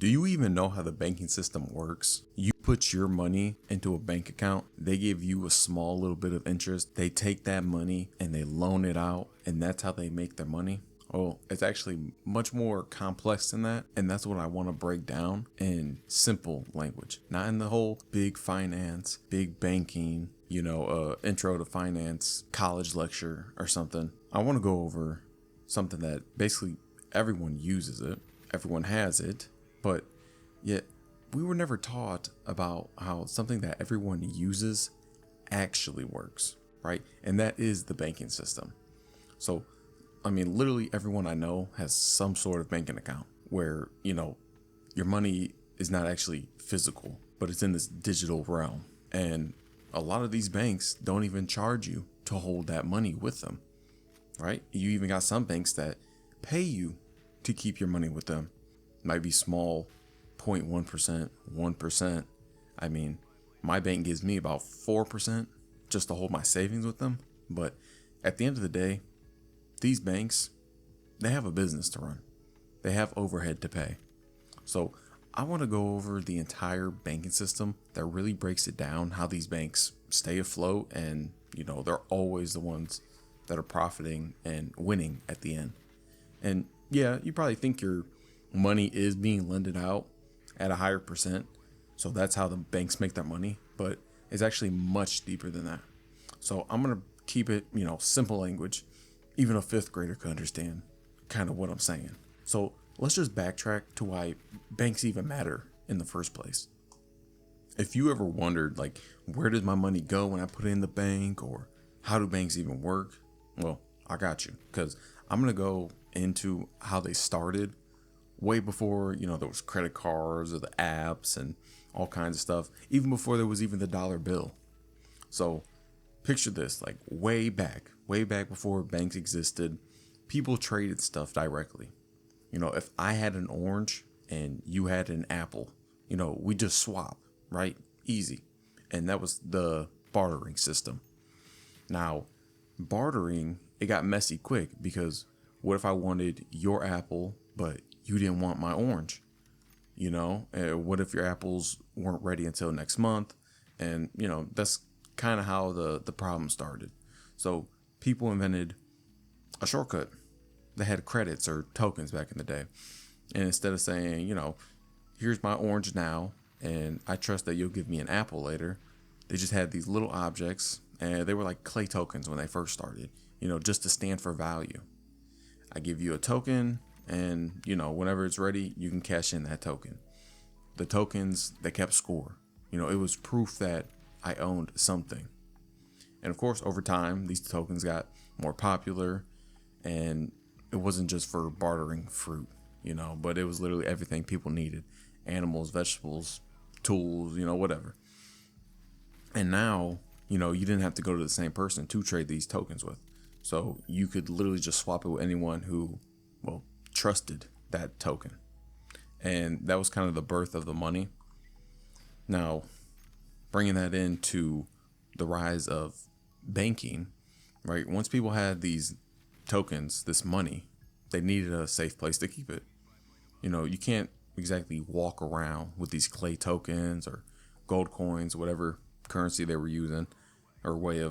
Do you even know how the banking system works? You put your money into a bank account, they give you a small little bit of interest, they take that money and they loan it out, and that's how they make their money. Oh, it's actually much more complex than that, and that's what I want to break down in simple language, not in the whole big finance, big banking, intro to finance college lecture or something. I want to go over something that basically everyone uses it, everyone has it, but yet we were never taught about how something that everyone uses actually works, right? And that is the banking system. So, literally everyone I know has some sort of banking account where, your money is not actually physical, but it's in this digital realm. And a lot of these banks don't even charge you to hold that money with them, right? You even got some banks that pay you to keep your money with them. Might be small, 0.1%, 1%. My bank gives me about 4% just to hold my savings with them. But at the end of the day, these banks, they have a business to run. They have overhead to pay. So I want to go over the entire banking system that really breaks it down, how these banks stay afloat, and they're always the ones that are profiting and winning at the end. And yeah, you probably think your money is being lended out at a higher percent, so that's how the banks make their money, but it's actually much deeper than that. So I'm going to keep it, simple language. Even a fifth grader could understand kind of what I'm saying. So let's just backtrack to why banks even matter in the first place. If you ever wondered, where does my money go when I put it in the bank, or how do banks even work? Well, I got you, because I'm going to go into how they started way before, there was credit cards or the apps and all kinds of stuff, even before there was even the dollar bill. So picture this, way back before banks existed, people traded stuff directly. If I had an orange and you had an apple, we just swap, right? Easy. And that was the bartering system. Now, bartering, it got messy quick, because what if I wanted your apple, but you didn't want my orange? What if your apples weren't ready until next month? And, that's kind of how the problem started. So people invented a shortcut. They had credits or tokens back in the day. And instead of saying, here's my orange now, and I trust that you'll give me an apple later, they just had these little objects, and they were like clay tokens when they first started, just to stand for value. I give you a token, and, whenever it's ready, you can cash in that token. The tokens, they kept score. It was proof that I owned something. And of course, over time, these tokens got more popular, and it wasn't just for bartering fruit, but it was literally everything people needed: animals, vegetables, tools, whatever. And now, you didn't have to go to the same person to trade these tokens with. So you could literally just swap it with anyone who, trusted that token. And that was kind of the birth of the money. Now, bringing that into the rise of banking, right? Once people had these tokens, this money, they needed a safe place to keep it. You can't exactly walk around with these clay tokens or gold coins, whatever currency they were using, or way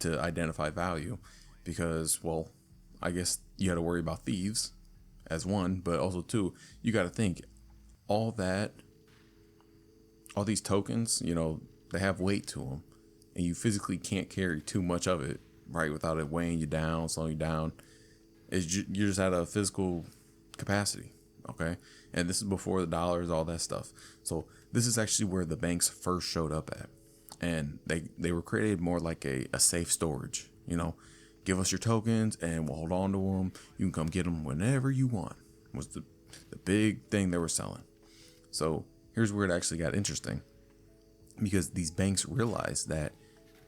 to identify value, because, I guess you had to worry about thieves as one, but also two, you got to think all these tokens, they have weight to them, and you physically can't carry too much of it, right? Without it weighing you down, slowing you down. You're just at a physical capacity. Okay. And this is before the dollars, all that stuff. So this is actually where the banks first showed up at. And they were created more like a safe storage, give us your tokens and we'll hold on to them. You can come get them whenever you want, was the big thing they were selling. So here's where it actually got interesting, because these banks realized that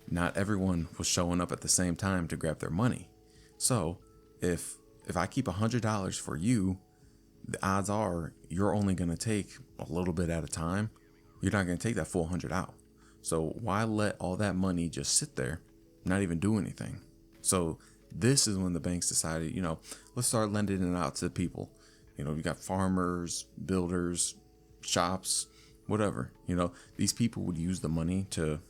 not everyone was showing up at the same time to grab their money. So if I keep $100 for you, the odds are you're only going to take a little bit at a time. You're not going to take that full 100 out. So why let all that money just sit there, not even do anything? So this is when the banks decided, let's start lending it out to people. You know, you got farmers, builders, shops, whatever. You know, these people would use the money to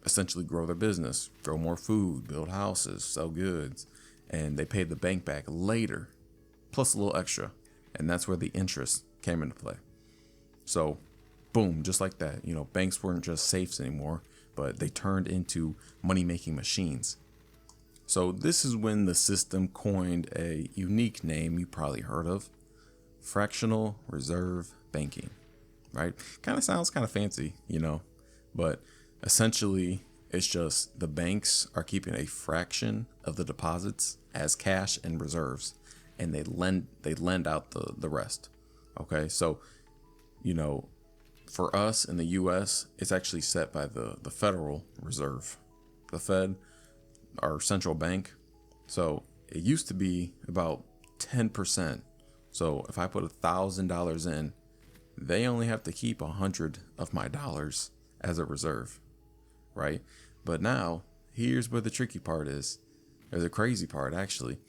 essentially grow their business, grow more food, build houses, sell goods, and they paid the bank back later, plus a little extra. And that's where the interest came into play. So, boom, just like that, you know, banks weren't just safes anymore, but they turned into money-making machines. So this is when the system coined a unique name you probably heard of, fractional reserve banking, right? Kind of sounds kind of fancy, you know, but essentially it's just the banks are keeping a fraction of the deposits as cash and reserves, and they lend out the rest. Okay, so you know, for us in the US, it's actually set by the Federal Reserve, the Fed, our central bank. So it used to be about 10%. So if I put $1,000 in, they only have to keep 100 of my dollars as a reserve, right? But now here's where the tricky part is, or the crazy part actually.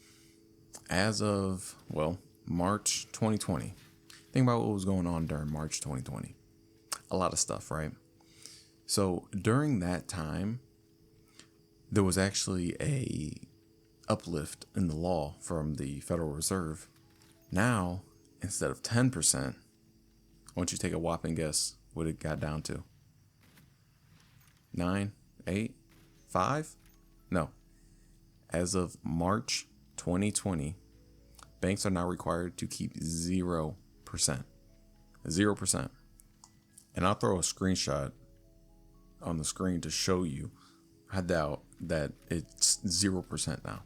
As of, well, March 2020, think about what was going on during March 2020. A lot of stuff, right? So during that time, there was actually a uplift in the law from the Federal Reserve. Now, instead of 10%, I want you to take a whopping guess what it got down to. 9, 8, 5? No. As of March 2020, banks are now required to keep 0%. 0%. And I'll throw a screenshot on the screen to show you. I doubt that it's 0% now.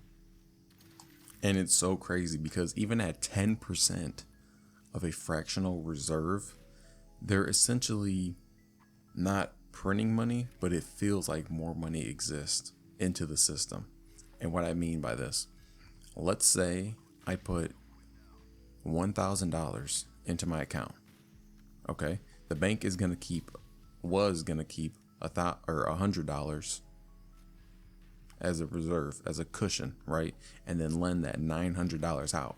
And it's so crazy because even at 10% of a fractional reserve, they're essentially not printing money, but it feels like more money exists into the system. And what I mean by this, let's say I put $1,000 into my account. Okay, the bank was gonna keep $100 as a reserve, as a cushion, right? And then lend that $900 out.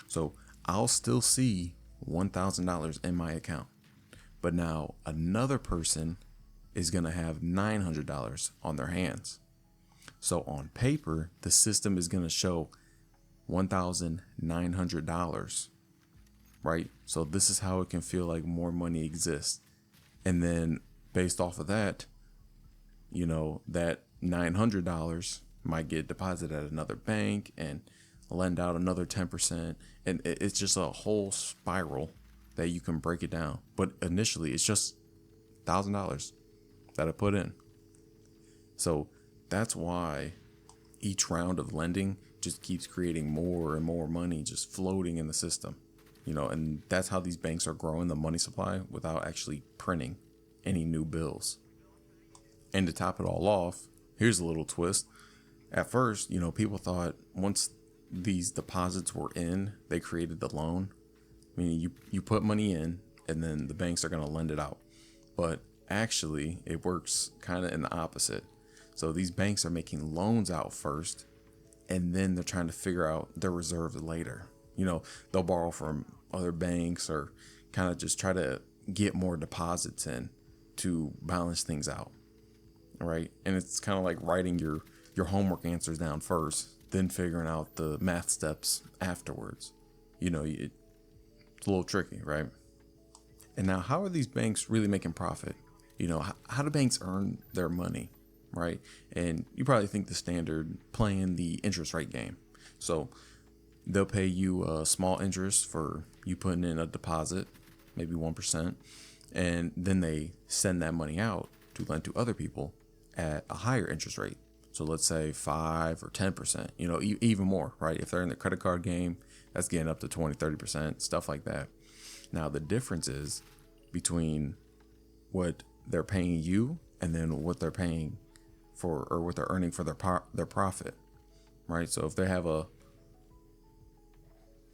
So I'll still see $1,000 in my account, but now another person is gonna have $900 on their hands. So on paper, the system is gonna show $1,900, right? So this is how it can feel like more money exists. And then based off of that, you know, that $900 might get deposited at another bank and lend out another 10%. And it's just a whole spiral that you can break it down. But initially it's just $1,000 that I put in. So that's why each round of lending just keeps creating more and more money just floating in the system, you know, and that's how these banks are growing the money supply without actually printing any new bills. And to top it all off, here's a little twist. At first, you know, people thought once these deposits were in, they created the loan. Meaning you put money in and then the banks are going to lend it out. But actually, it works kind of in the opposite. So these banks are making loans out first, and then they're trying to figure out their reserves later. You know, they'll borrow from other banks or kind of just try to get more deposits in to balance things out. Right. And it's kind of like writing your homework answers down first, then figuring out the math steps afterwards. You know, it's a little tricky, right? And now, how are these banks really making profit? You know, how do banks earn their money? Right. And you probably think the standard playing the interest rate game. So they'll pay you a small interest for you putting in a deposit, maybe 1%. And then they send that money out to lend to other people at a higher interest rate. So let's say 5 or 10%, you know, even more, right? If they're in the credit card game, that's getting up to 20, 30%, stuff like that. Now, the difference is between what they're paying you and then what they're paying for, or what they're earning for their profit, right? So if they have a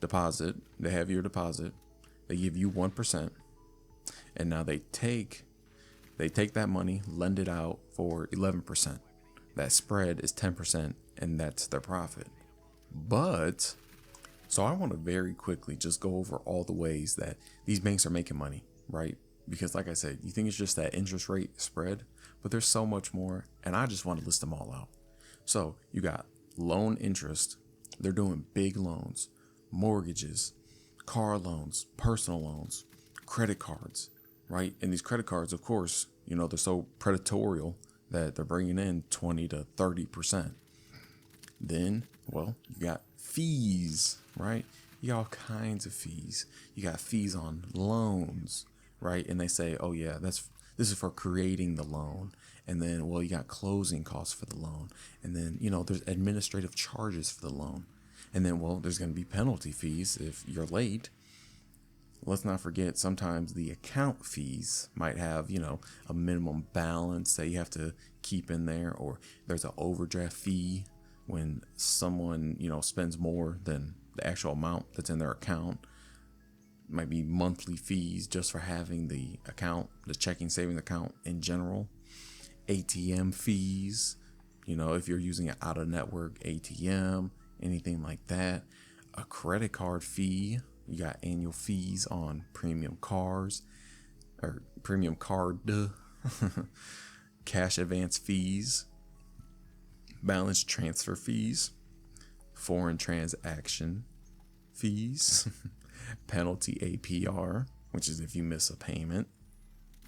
deposit, they have your deposit, they give you 1%, and now they take that money, lend it out for 11%. That spread is 10%, and that's their profit. But So I want to very quickly just go over all the ways that these banks are making money, right? Because like I said, you think it's just that interest rate spread, but there's so much more, and I just want to list them all out. So you got loan interest. They're doing big loans, mortgages, car loans, personal loans, credit cards, right? And these credit cards, of course, they're so predatory that they're bringing in 20 to 30%. Then, well, you got fees, right? You got all kinds of fees. You got fees on loans, right? And they say, oh yeah, this is for creating the loan. And then, well, you got closing costs for the loan. And then, there's administrative charges for the loan. And then, well, there's going to be penalty fees if you're late. Let's not forget, sometimes the account fees might have, a minimum balance that you have to keep in there, or there's an overdraft fee when someone, spends more than the actual amount that's in their account. It might be monthly fees just for having the account, the checking savings account in general. ATM fees, if you're using an out-of-network ATM, anything like that. A credit card fee. You got annual fees on premium cars or premium card, cash advance fees, balance transfer fees, foreign transaction fees, penalty APR, which is if you miss a payment,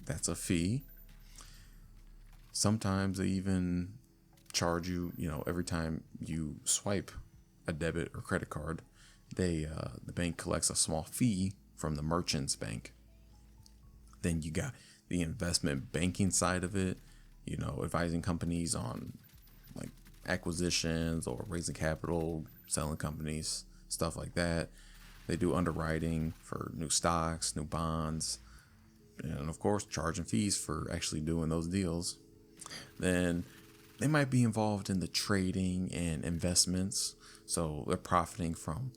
that's a fee. Sometimes they even charge you, every time you swipe a debit or credit card, the bank collects a small fee from the merchant's bank. Then you got the investment banking side of it, advising companies on like acquisitions or raising capital, selling companies, stuff like that. They do underwriting for new stocks, new bonds, and of course charging fees for actually doing those deals. Then they might be involved in the trading and investments, so they're profiting from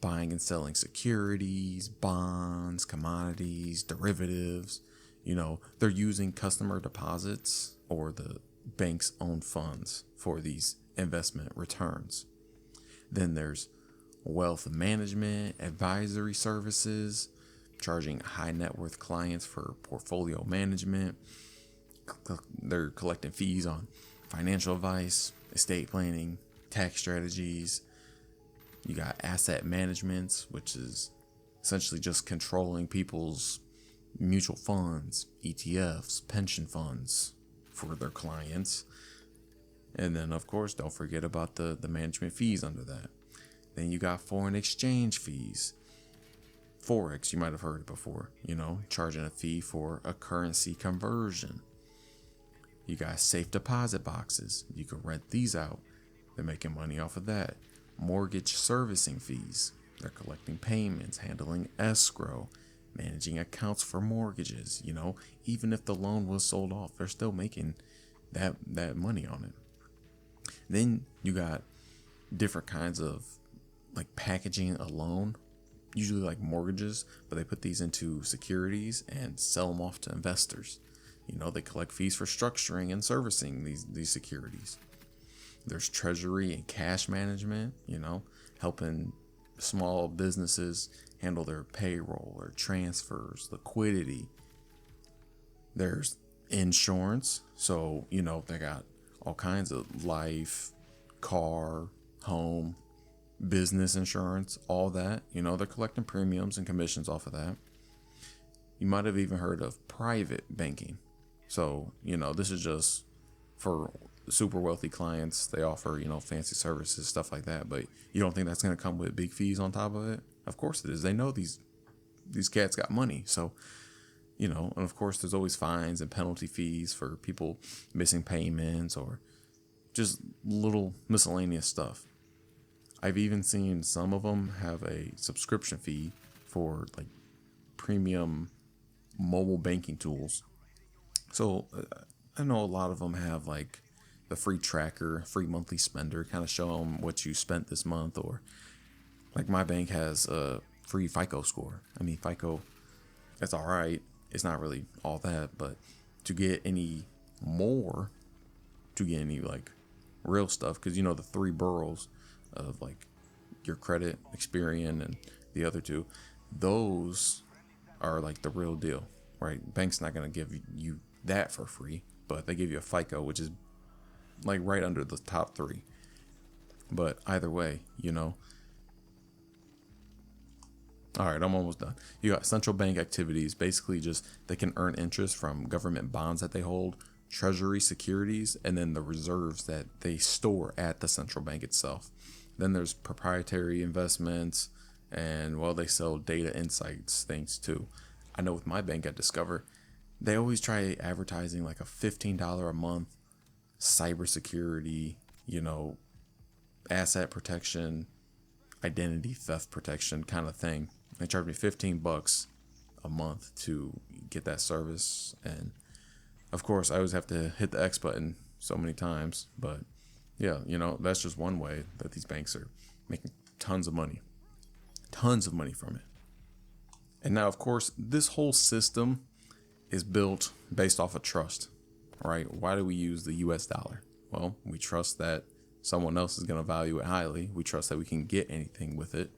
buying and selling securities, bonds, commodities, derivatives. They're using customer deposits or the bank's own funds for these investment returns. Then there's wealth management, advisory services, charging high net worth clients for portfolio management. They're collecting fees on financial advice, estate planning, tax strategies. You got asset management, which is essentially just controlling people's mutual funds, ETFs, pension funds for their clients. And then, of course, don't forget about the management fees under that. Then you got foreign exchange fees. Forex, you might have heard it before, charging a fee for a currency conversion. You got safe deposit boxes. You can rent these out. They're making money off of that. Mortgage servicing fees. They're collecting payments, handling escrow, managing accounts for mortgages. Even if the loan was sold off, they're still making that money on it. Then you got different kinds of like packaging a loan, usually like mortgages, but they put these into securities and sell them off to investors. They collect fees for structuring and servicing these securities. There's treasury and cash management, helping small businesses handle their payroll or transfers, liquidity. There's insurance. So, they got all kinds of life, car, home, business insurance, all that. They're collecting premiums and commissions off of that. You might have even heard of private banking. So, this is just for super wealthy clients. They offer, fancy services, stuff like that. But you don't think that's going to come with big fees on top of it? Of course it is. They know these cats got money. So, and of course there's always fines and penalty fees for people missing payments or just little miscellaneous stuff. I've even seen some of them have a subscription fee for like premium mobile banking tools. So I know a lot of them have like the free tracker, free monthly spender, kind of show them what you spent this month. Or like my bank has a free FICO score. I mean, FICO, that's all right. It's not really all that, but to get any more, to get any like real stuff, because the three boroughs of like your credit, Experian, and the other two, those are like the real deal, right? Bank's not gonna give you that for free, but they give you a FICO, which is like right under the top three. But either way, all right, I'm almost done. You got central bank activities, basically just they can earn interest from government bonds that they hold, treasury securities, and then the reserves that they store at the central bank itself. Then there's proprietary investments, and well, they sell data insights things too. I know with my bank at Discover, they always try advertising like a $15 a month cybersecurity, asset protection, identity theft protection kind of thing. They charge me $15 a month to get that service, and of course I always have to hit the X button so many times. But yeah, that's just one way that these banks are making tons of money from it. And now, of course, this whole system is built based off of trust, right? Why do we use the US dollar? Well, we trust that someone else is going to value it highly. We trust that we can get anything with it.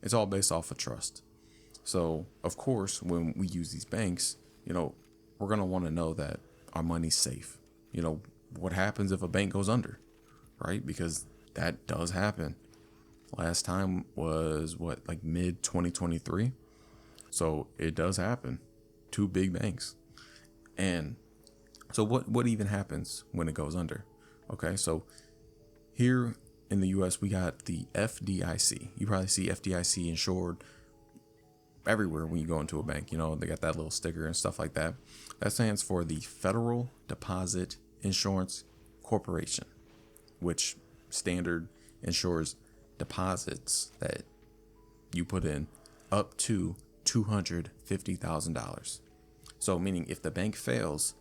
It's all based off of trust. So, of course, when we use these banks, we're going to want to know that our money's safe. What happens if a bank goes under, right? Because that does happen. Last time was like mid 2023. So it does happen. 2 big banks. And so what even happens when it goes under? Okay, so here in the US, we got the FDIC. You probably see FDIC insured everywhere when you go into a bank. They got that little sticker and stuff like that. That stands for the Federal Deposit Insurance Corporation, which standard insures deposits that you put in up to $250,000. So meaning if the bank fails,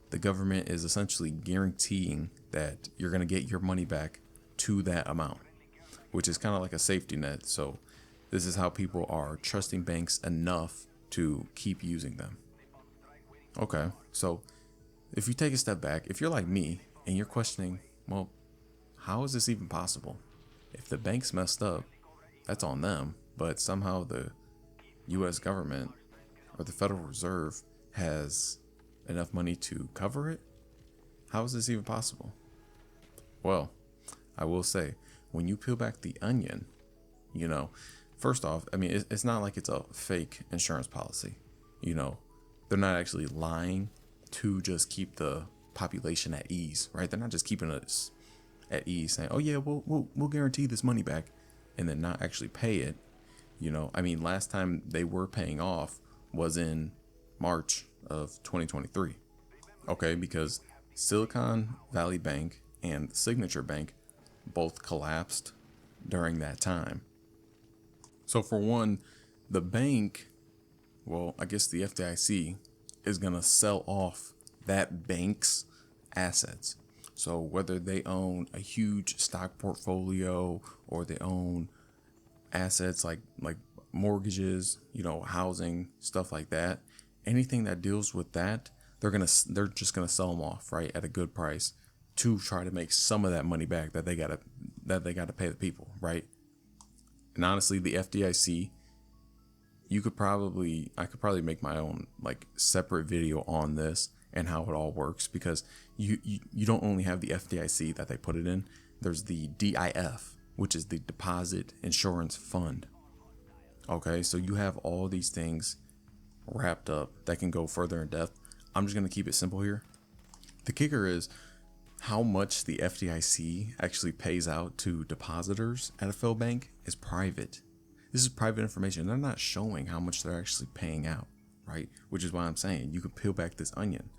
the government is essentially guaranteeing that you're going to get your money back to that amount, which is kind of like a safety net. So this is how people are trusting banks enough to keep using them. Okay, so if you take a step back, if you're like me and you're questioning, well, how is this even possible? If the bank's messed up, that's on them, but somehow the US government or the Federal Reserve has enough money to cover it? How is this even possible? Well, I will say, when you peel back the onion, first off, I mean, it's not like it's a fake insurance policy. They're not actually lying to just keep the population at ease, right? They're not just keeping us at ease saying, oh yeah, we'll guarantee this money back, and then not actually pay it. I mean, last time they were paying off was in March of 2023. Okay, because Silicon Valley Bank and Signature Bank both collapsed during that time. So for one, the bank, well, I guess the FDIC is going to sell off that bank's assets. So whether they own a huge stock portfolio or they own assets like mortgages, housing, stuff like that, anything that deals with that, they're just gonna sell them off, right, at a good price to try to make some of that money back that they gotta pay the people, right? And honestly, the FDIC, I could probably make my own like separate video on this and how it all works, because you don't only have the FDIC that they put it in. There's the DIF, which is the Deposit Insurance Fund. Okay, so you have all these things wrapped up that can go further in depth. I'm just going to keep it simple here. The kicker is how much the FDIC actually pays out to depositors at a failed bank is private. This is private information. They're not showing how much they're actually paying out, right? Which is why I'm saying you could peel back this onion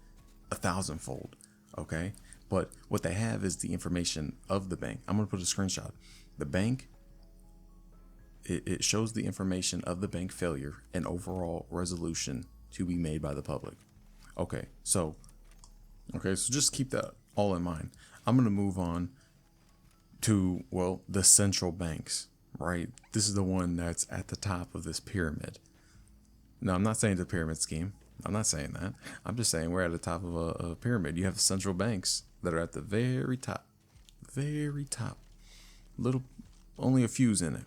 1,000-fold, okay? But what they have is the information of the bank. I'm going to put a screenshot. The bank, it shows the information of the bank failure and overall resolution to be made by the public. Okay, so just keep that all in mind. I'm going to move on to, well, the central banks, right? This is the one that's at the top of this pyramid. No, I'm not saying the pyramid scheme. I'm not saying that. I'm just saying we're at the top of a pyramid. You have central banks that are at the very top. Little only a few's in it.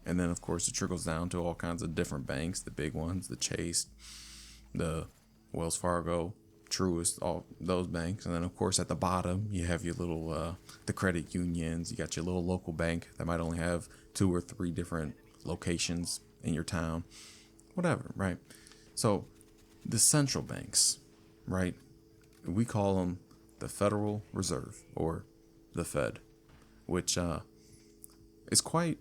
And then of course it trickles down to all kinds of different banks, the big ones, the Chase, the Wells Fargo, Truist, all those banks. And then of course at the bottom you have your little the credit unions. You got your little local bank that might only have 2 or 3 different locations in your town, whatever, right? So the central banks, right, we call them the Federal Reserve, or the Fed, which is quite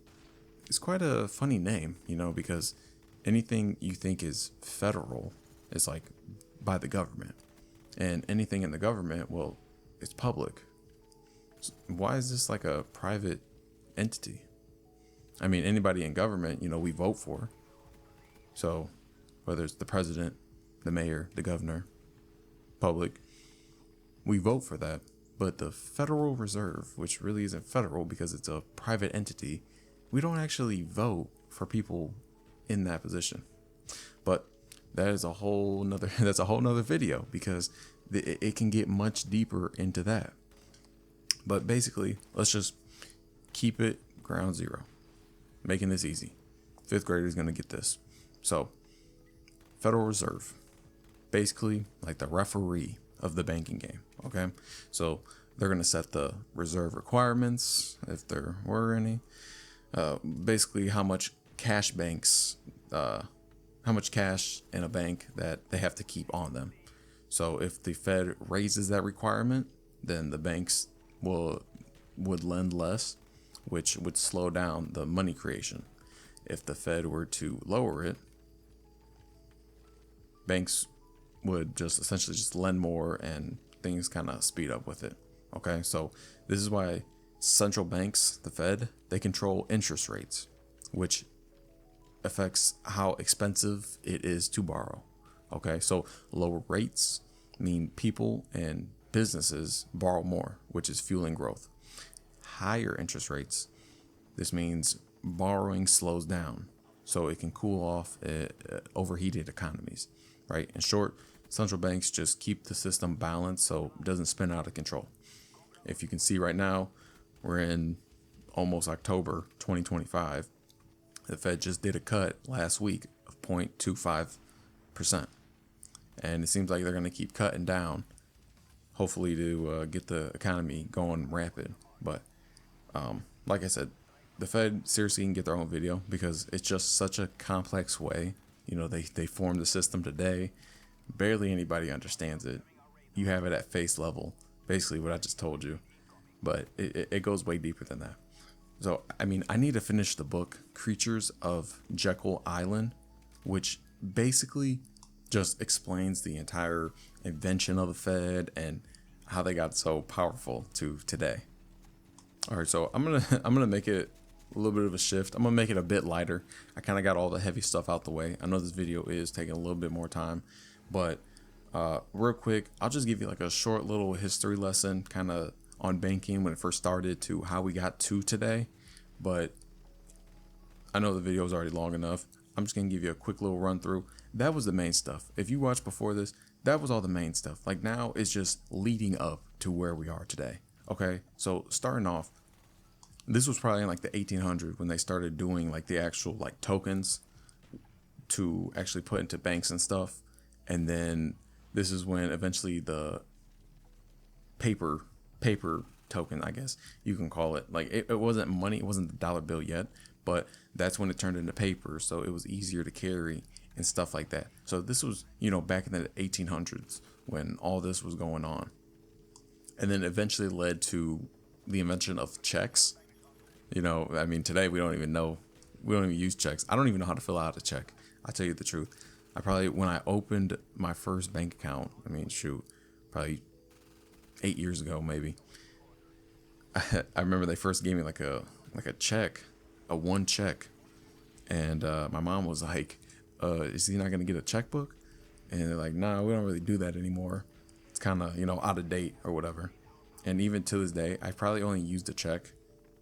a funny name, because anything you think is federal is like by the government, and anything in the government, well, it's public. So why is this like a private entity? I mean, anybody in government, we vote for. So whether it's the president, the mayor, the governor, public, we vote for that. But the Federal Reserve, which really isn't federal because it's a private entity, we don't actually vote for people in that position. But that is a whole nother video, because it can get much deeper into that. But basically, let's just keep it ground zero, making this easy. 5th graders gonna get this. So Federal Reserve, basically like the referee of the banking game. Okay, so they're going to set the reserve requirements, if there were any, basically how much cash in a bank that they have to keep on them. So if the Fed raises that requirement, then the banks would lend less, which would slow down the money creation. If the Fed were to lower it, banks would just essentially just lend more, and things kind of speed up with it. Okay, so this is why central banks, the Fed, they control interest rates, which affects how expensive it is to borrow. Okay, so lower rates mean people and businesses borrow more, which is fueling growth. Higher interest rates, this means borrowing slows down, so it can cool off overheated economies, right? In short, central banks just keep the system balanced so it doesn't spin out of control. If you can see right now, we're in almost October 2025. The Fed just did a cut last week of 0.25%. And it seems like they're going to keep cutting down, hopefully to get the economy going rapid. But like I said, the Fed seriously can get their own video, because it's just such a complex way. They formed the system today. Barely anybody understands it. You have it at face level, basically what I just told you, but it goes way deeper than that. So, I mean, I need to finish the book Creatures of Jekyll Island, which basically just explains the entire invention of the Fed and how they got so powerful to today. All right, so I'm gonna make it a little bit of a shift. I'm gonna make it a bit lighter. I kind of got all the heavy stuff out the way. I know this video is taking a little bit more time, but real quick, I'll just give you like a short little history lesson kind of on banking when it first started to how we got to today. But I know the video is already long enough. I'm just gonna give you a quick little run through. That was the main stuff. If you watched before this, that was all the main stuff. Like now it's just leading up to where we are today. Okay, so starting off, this was probably in like the 1800s when they started doing like the actual like tokens to actually put into banks and stuff. And then this is when eventually the paper token, I guess you can call it, like it wasn't money, it wasn't the dollar bill yet, but that's when it turned into paper, so it was easier to carry and stuff like that. So this was, back in the 1800s when all this was going on. And then eventually led to the invention of checks. I mean, today we don't even use checks. I don't even know how to fill out a check. I'll tell you the truth. When I opened my first bank account, probably 8 years ago, maybe. I remember they first gave me like a check, one check. And my mom was like, is he not going to get a checkbook? And they're like, nah, we don't really do that anymore. It's kind of, out of date or whatever. And even to this day, I probably only used a check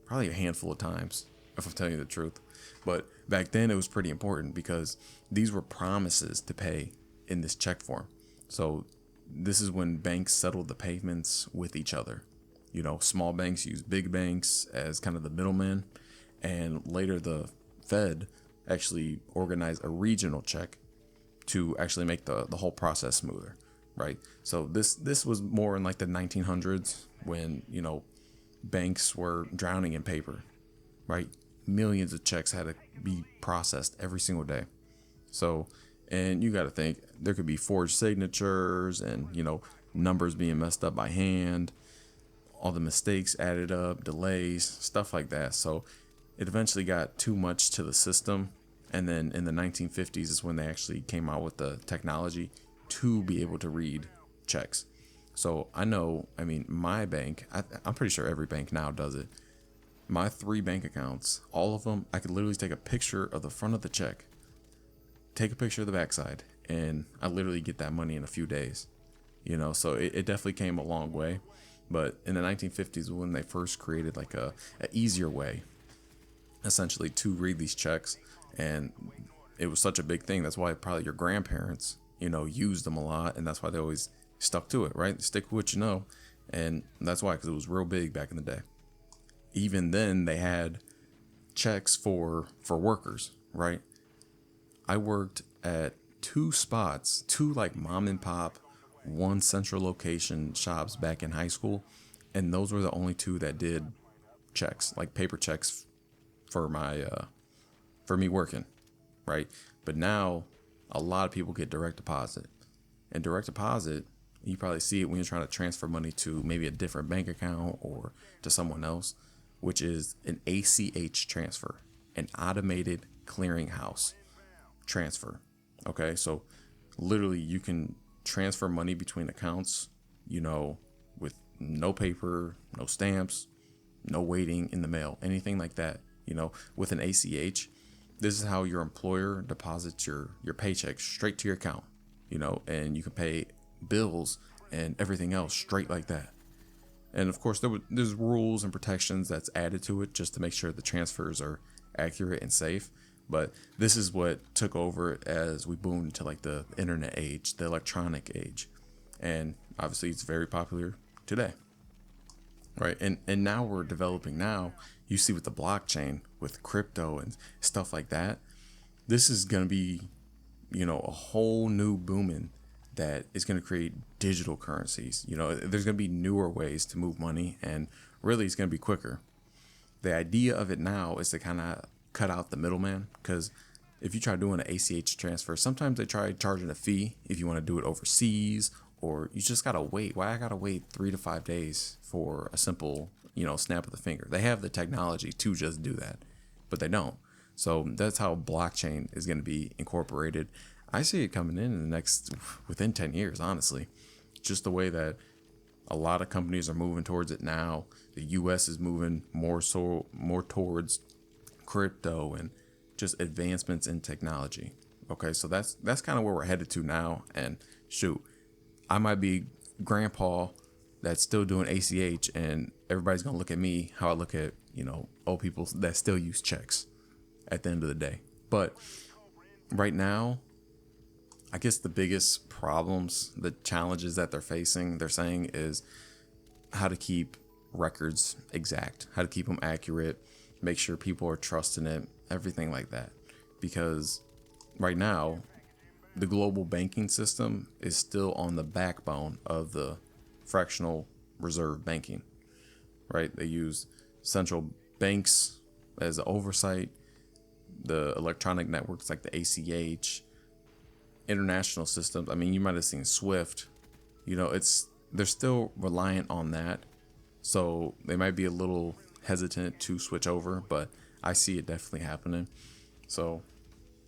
probably a handful of times, if I'm telling you the truth. But back then it was pretty important because these were promises to pay in this check form. So this is when banks settled the payments with each other. Small banks use big banks as kind of the middlemen, And later the Fed actually organized a regional check to actually make the whole process smoother, right? So this was more in like the 1900s when, banks were drowning in paper, right? Millions of checks had to be processed every single day. So, and you got to think there could be forged signatures and, numbers being messed up by hand, all the mistakes added up, delays, stuff like that. So it eventually got too much to the system. And then in the 1950s is when they actually came out with the technology to be able to read checks. So my bank, I'm pretty sure every bank now does it. My 3 bank accounts, all of them, I could literally take a picture of the front of the check, take a picture of the backside, and I literally get that money in a few days. So it definitely came a long way. But in the 1950s, when they first created like a easier way, essentially, to read these checks, and it was such a big thing. That's why probably your grandparents, used them a lot, and that's why they always stuck to it, right? Stick with what you know, and that's why, because it was real big back in the day. Even then, they had checks for workers, right? I worked at 2 spots, 2 like mom and pop, 1 central location shops back in high school, and those were the only 2 that did checks, like paper checks for me working, right? But now a lot of people get direct deposit, and direct deposit, you probably see it when you're trying to transfer money to maybe a different bank account or to someone else, which is an ACH transfer, an automated clearinghouse transfer. Okay, so literally you can transfer money between accounts, with no paper, no stamps, no waiting in the mail, anything like that. With an ACH, this is how your employer deposits your paycheck straight to your account, and you can pay bills and everything else straight like that. And of course, there's rules and protections that's added to it just to make sure the transfers are accurate and safe. But this is what took over as we boomed into like the internet age, the electronic age. And obviously it's very popular today. Right. And now we're developing you see with the blockchain, with crypto and stuff like that. This is going to be, a whole new booming that is going to create digital currencies. There's going to be newer ways to move money, and really it's going to be quicker. The idea of it now is to kind of cut out the middleman, because if you try doing an ACH transfer, sometimes they try charging a fee if you want to do it overseas, or you just gotta wait. Why I gotta wait 3 to 5 days for a simple, snap of the finger? They have the technology to just do that, but they don't. So that's how blockchain is going to be incorporated. I see it coming in within 10 years, honestly. Just the way that a lot of companies are moving towards it now. The US is moving more towards crypto and just advancements in technology. Okay, so that's kind of where we're headed to now. And shoot, I might be grandpa that's still doing ACH, and everybody's gonna look at me how I look at old people that still use checks at the end of the day. But right now, I guess the biggest problems, the challenges that they're saying is how to keep records exact, how to keep them accurate, make sure people are trusting it, everything like that. Because right now, the global banking system is still on the backbone of the fractional reserve banking, right? They use central banks as the oversight, the electronic networks like the ACH, international systems. I mean, you might have seen Swift. They're still reliant on that, so they might be a little hesitant to switch over, but I see it definitely happening. So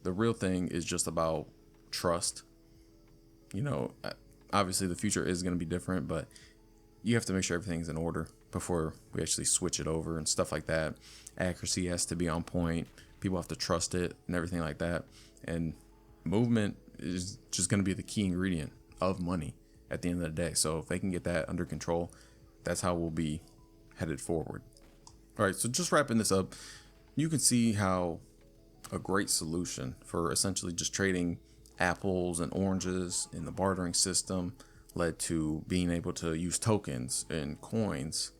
the real thing is just about trust. Obviously the future is going to be different, but you have to make sure everything's in order before we actually switch it over and stuff like that. Accuracy has to be on point. People have to trust it and everything like that. And movement is just going to be the key ingredient of money at the end of the day. So if they can get that under control, that's how we'll be headed forward. All right, so just wrapping this up, you can see how a great solution for essentially just trading apples and oranges in the bartering system led to being able to use tokens and coins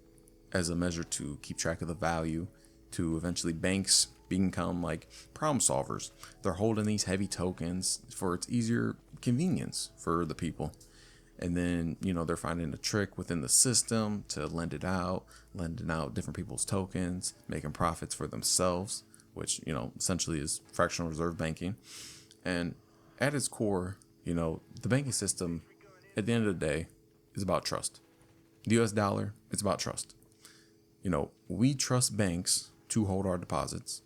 as a measure to keep track of the value to eventually banks become like problem solvers. They're holding these heavy tokens for its easier convenience for the people. And then, they're finding a trick within the system to lending out different people's tokens, making profits for themselves, which, essentially is fractional reserve banking. And at its core, the banking system at the end of the day is about trust. The US dollar, it's about trust. We trust banks to hold our deposits.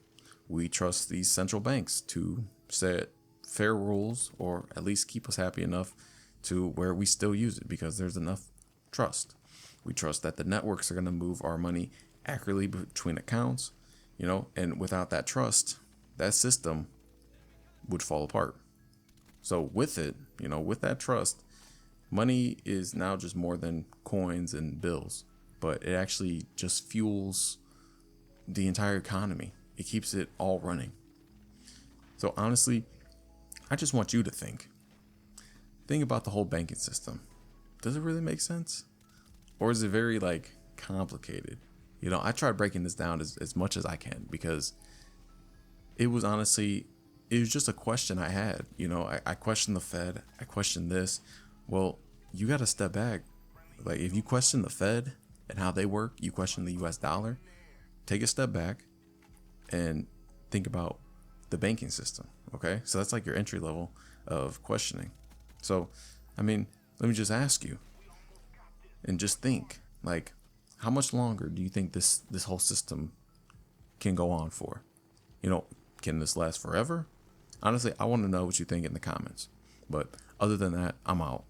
We trust these central banks to set fair rules, or at least keep us happy enough to where we still use it because there's enough trust. We trust that the networks are going to move our money accurately between accounts, and without that trust, that system would fall apart. So with it, with that trust, money is now just more than coins and bills, but it actually just fuels the entire economy. It keeps it all running. So honestly, I just want you to think about the whole banking system. Does it really make sense? Or is it very complicated? I tried breaking this down as much as I can because it was just a question I had. I questioned the Fed. I questioned this. Well, you got to step back. If you question the Fed and how they work, you question the US dollar, take a step back and think about the banking system. Okay. So that's your entry level of questioning. So, let me just ask you and just think, how much longer do you think this whole system can go on for? Can this last forever? Honestly, I want to know what you think in the comments. But other than that, I'm out.